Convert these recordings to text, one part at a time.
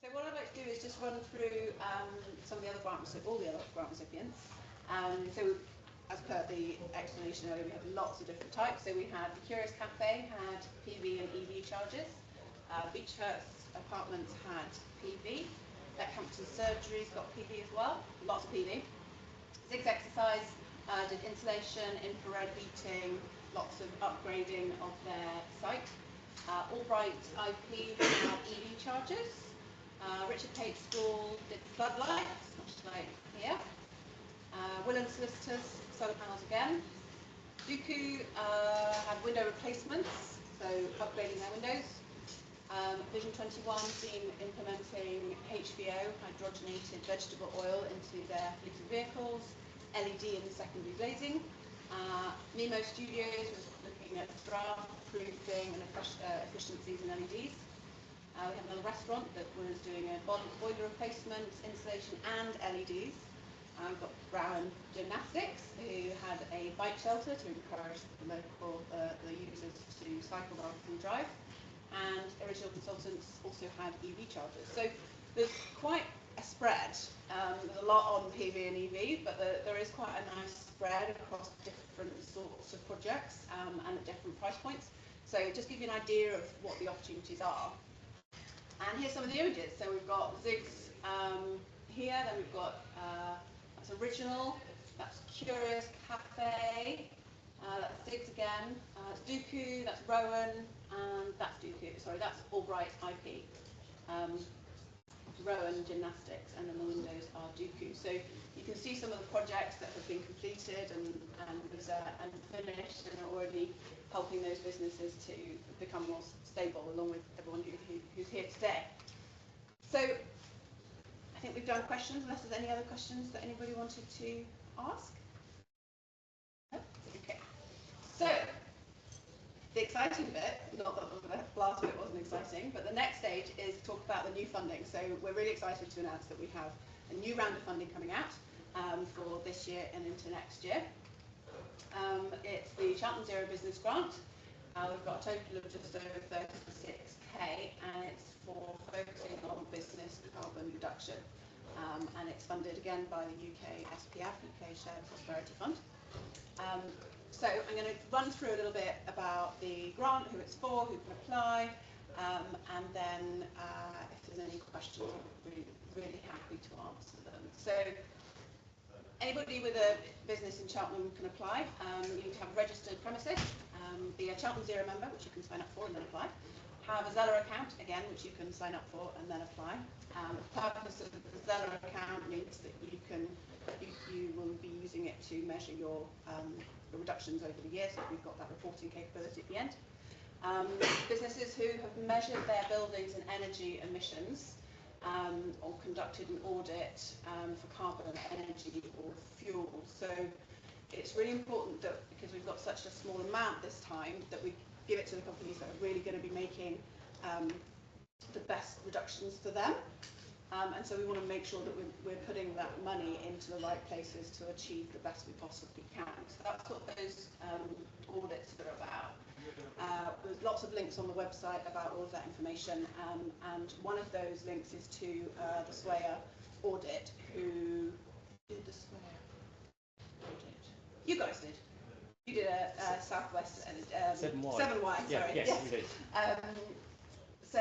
So what I'd like to do is just run through some of the other all the other grant recipients. So as per the explanation earlier, we had lots of different types. So we had the Curious Cafe had PV and EV charges. Beechhurst Apartments had PV. Beckhampton Surgery's got PV as well, lots of PV. Zig's Exercise did insulation, infrared heating, lots of upgrading of their site. Albright IP had EV charges. Richard Page School did floodlights, much like here. Willand Solicitors, solar panels again. Duku had window replacements, so upgrading their windows. Vision 21's been implementing HVO, hydrogenated vegetable oil, into their fleet of vehicles. LED and secondary glazing. Nemo Studios was looking at draft proofing and efficiencies in LEDs. We have another restaurant that was doing a boiler replacement, installation and LEDs. We've got Brown Gymnastics, who had a bike shelter to encourage the local the users to cycle rather than drive. And Original Consultants also had EV chargers. So there's quite a spread. There's a lot on PV and EV, but there is quite a nice spread across different sorts of projects and at different price points. So just give you an idea of what the opportunities are. And here's some of the images. So we've got Zig's here, then we've got that's Original, that's Curious Cafe, that's Zig's again, that's Duku, that's Rowan, and that's Duku. Sorry, that's Albright IP. Rowan Gymnastics, and then the windows are Duku. So you can see some of the projects that have been completed and finished and are already helping those businesses to become more stable, along with everyone who's here today. So I think we've done questions, unless there's any other questions that anybody wanted to ask. No? Okay. So the exciting bit, not that the last bit wasn't exciting, but the next stage is talk about the new funding. So we're really excited to announce that we have a new round of funding coming out for this year and into next year. It's the Cheltenham Zero Business Grant. We've got a total of just over 36k, and it's for focusing on business carbon reduction. And it's funded again by the UK SPF, UK Shared Prosperity Fund. So I'm going to run through a little bit about the grant, who it's for, who can apply, and then if there's any questions, I'm really happy to answer them. So anybody with a business in Cheltenham can apply. You need to have a registered premises, be a Cheltenham Zero member, which you can sign up for and then apply. Have a Zeller account, again, which you can sign up for and then apply. The purpose of the Zeller account means that you will be using it to measure your reductions over the years, so we've got that reporting capability at the end. Businesses who have measured their buildings and energy emissions or conducted an audit for carbon, energy or fuel. So it's really important that, because we've got such a small amount this time, that we give it to the companies that are really going to be making the best reductions for them. And so we want to make sure that we're putting that money into the right places to achieve the best we possibly can. So that's what those audits are about. There's lots of links on the website about all of that information, and one of those links is to the Swayer audit. Who did the Swayer audit? You guys did. You did a Southwest 7Y. 7Y, sorry. Yes, we did. So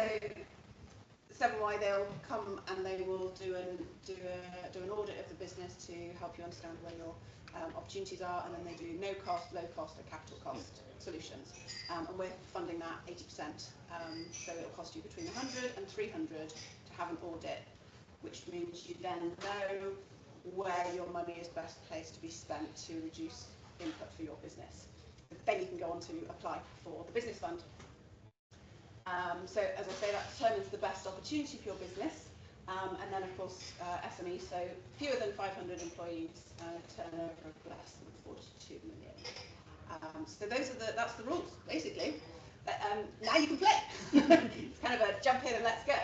7Y, they'll come and they will do an audit of the business to help you understand where your opportunities are, and then they do no cost, low cost, or capital cost solutions. And we're funding that 80%. So it'll cost you between 100 and 300 to have an audit, which means you then know where your money is best placed to be spent to reduce input for your business. Then you can go on to apply for the business fund. So as I say, that determines the best opportunity for your business. And then of course SME, so fewer than 500 employees, turnover of less than 42 million. So that's the rules basically. Now you can play. It's kind of a jump in and let's go.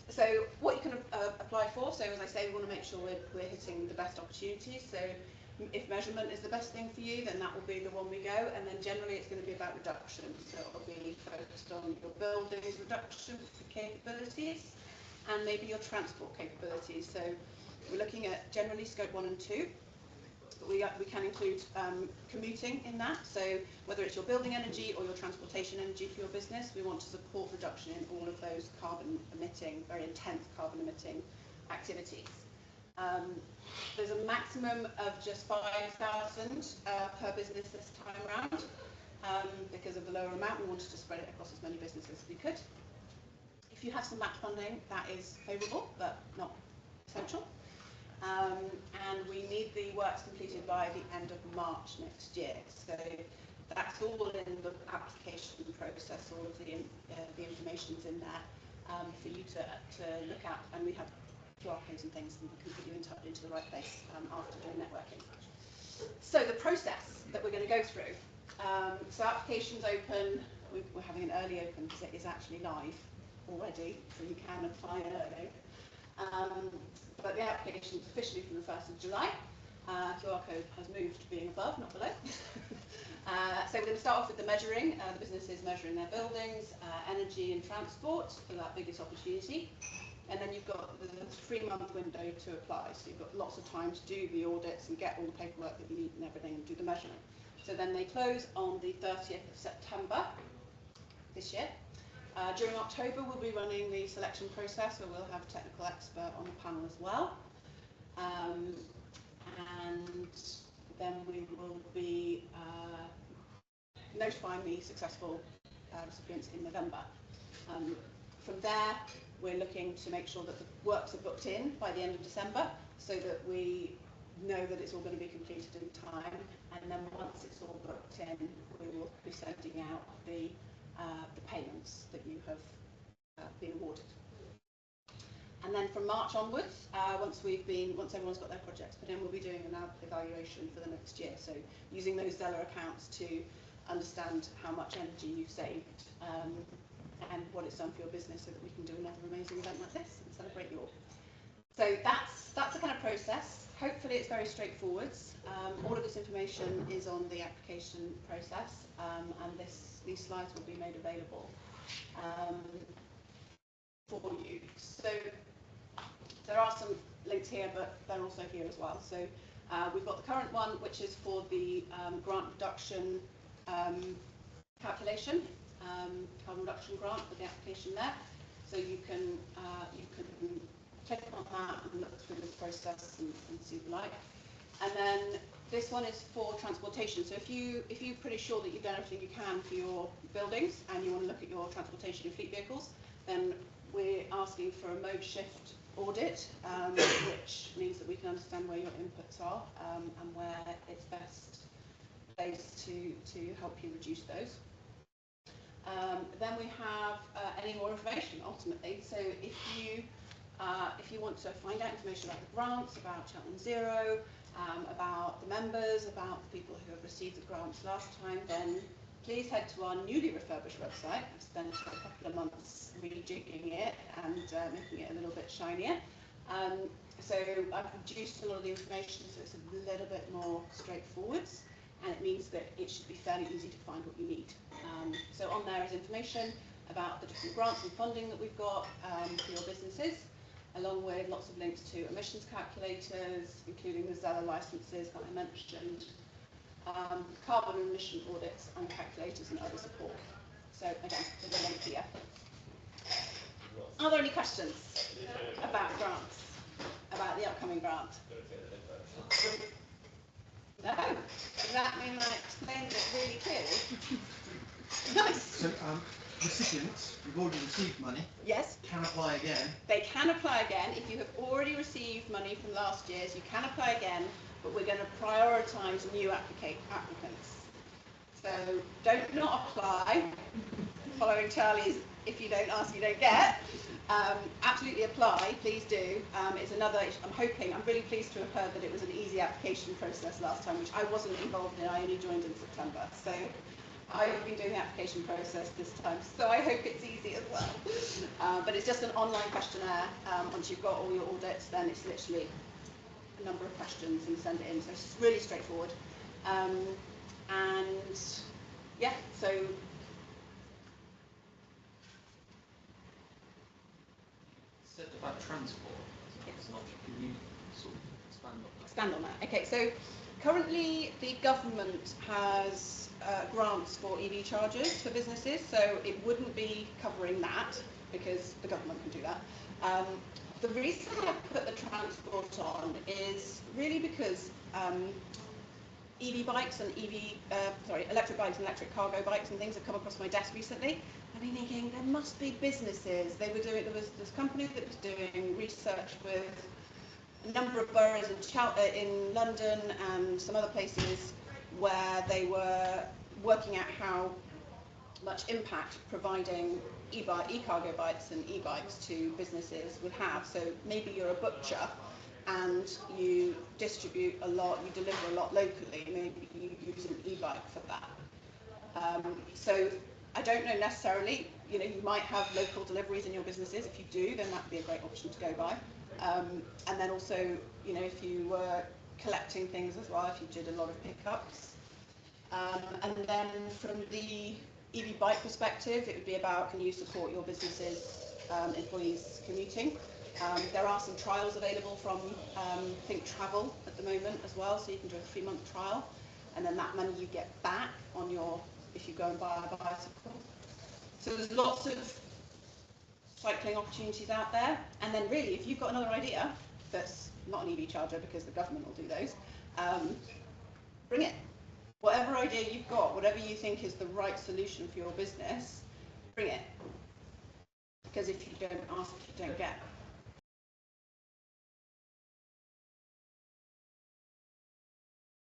So what you can apply for, so as I say, we want to make sure we're hitting the best opportunities. So if measurement is the best thing for you, then that will be the one we go, and then generally it's going to be about reduction. So it will be focused on your buildings reduction capabilities, and maybe your transport capabilities. So we're looking at generally scope 1 and 2. But we can include commuting in that, so whether it's your building energy or your transportation energy for your business, we want to support reduction in all of those carbon emitting, very intense carbon emitting activities. There's a maximum of just 5,000 per business this time around. Because of the lower amount, we wanted to spread it across as many businesses as we could. If you have some match funding, that is favourable, but not essential. And we need the works completed by the end of March next year. So that's all in the application process. All of the information's in there for you to look at. And we have QR codes and things, and we can put you into the right place after doing networking. So the process that we're going to go through. So applications open. We're having an early open because it is actually live already, so you can apply early. But the application is officially from the 1st of July. QR code has moved to being above, not below. So we're going to start off with the measuring. The businesses measuring their buildings, energy and transport for that biggest opportunity. And then you've got the 3-month window to apply. So you've got lots of time to do the audits and get all the paperwork that you need and everything and do the measurement. So then they close on the 30th of September this year. During October, we'll be running the selection process, where we'll have a technical expert on the panel as well. And then we will be notifying the successful recipients in November. From there, we're looking to make sure that the works are booked in by the end of December, so that we know that it's all going to be completed in time. And then once it's all booked in, we will be sending out the payments that you have been awarded. And then from March onwards, once everyone's got their projects put in, we'll be doing an evaluation for the next year. So using those Zeller accounts to understand how much energy you've saved and what it's done for your business, so that we can do another amazing event like this and celebrate you all. So that's the kind of process. Hopefully it's very straightforward. All of this information is on the application process, and these slides will be made available for you. So there are some links here, but they're also here as well. So we've got the current one, which is for the grant reduction calculation, carbon reduction grant for the application there. So you can click on that and look through the process and see what you like. And then this one is for transportation. So if you're pretty sure that you've done everything you can for your buildings and you want to look at your transportation and fleet vehicles, then we're asking for a mode shift audit, which means that we can understand where your inputs are and where it's best placed to help you reduce those. Then we have any more information ultimately. So if you want to find out information about the grants, about Cheltenham Zero, about the members, about the people who have received the grants last time, then please head to our newly refurbished website. I've spent a couple of months rejigging it and making it a little bit shinier. So I've reduced a lot of the information, so it's a little bit more straightforward, and it means that it should be fairly easy to find what you need. So on there is information about the different grants and funding that we've got for your businesses, along with lots of links to emissions calculators, including the Zeller licenses that I mentioned, carbon emission audits and calculators and other support. So again, there's a link here. Are there any questions about grants, about the upcoming grant? No? Does that mean I explained it really clearly? Nice. So recipients who've already received money, yes, can apply again. They can apply again. If you have already received money from last year's, you can apply again, but we're going to prioritise new applicants. So don't not apply. Following Charlie's, if you don't ask, you don't get. Absolutely apply, please do. It's another, I'm really pleased to have heard that it was an easy application process last time, which I wasn't involved in. I only joined in September. So I've been doing the application process this time, so I hope it's easy as well. But it's just an online questionnaire. Once you've got all your audits, then it's literally a number of questions and send it in. So it's really straightforward. And yeah, so Set of about transport? It's not. Can you sort of expand on that? Expand on that. Okay, so currently the government has grants for EV chargers for businesses, so it wouldn't be covering that because the government can do that. The reason I put the transport on is really because EV bikes and electric bikes and electric cargo bikes and things have come across my desk recently. I've been thinking there must be businesses. There was this company that was doing research with a number of boroughs in London and some other places where they were working out how much impact providing e-cargo bikes and e-bikes to businesses would have. So maybe you're a butcher and you distribute a lot, you deliver a lot locally, maybe you use an e-bike for that. So I don't know necessarily, you might have local deliveries in your businesses. If you do, then that would be a great option to go by. And then also, if you were collecting things as well, if you did a lot of pickups. And then from the EV bike perspective, it would be about, can you support your businesses, employees commuting? There are some trials available from Think Travel at the moment as well, so you can do a 3-month trial, and then that money you get back on if you go and buy a bicycle. So there's lots of cycling opportunities out there, and then really, if you've got another idea that's not an EV charger because the government will do those, bring it. Whatever idea you've got, whatever you think is the right solution for your business, bring it. Because if you don't ask, you don't get.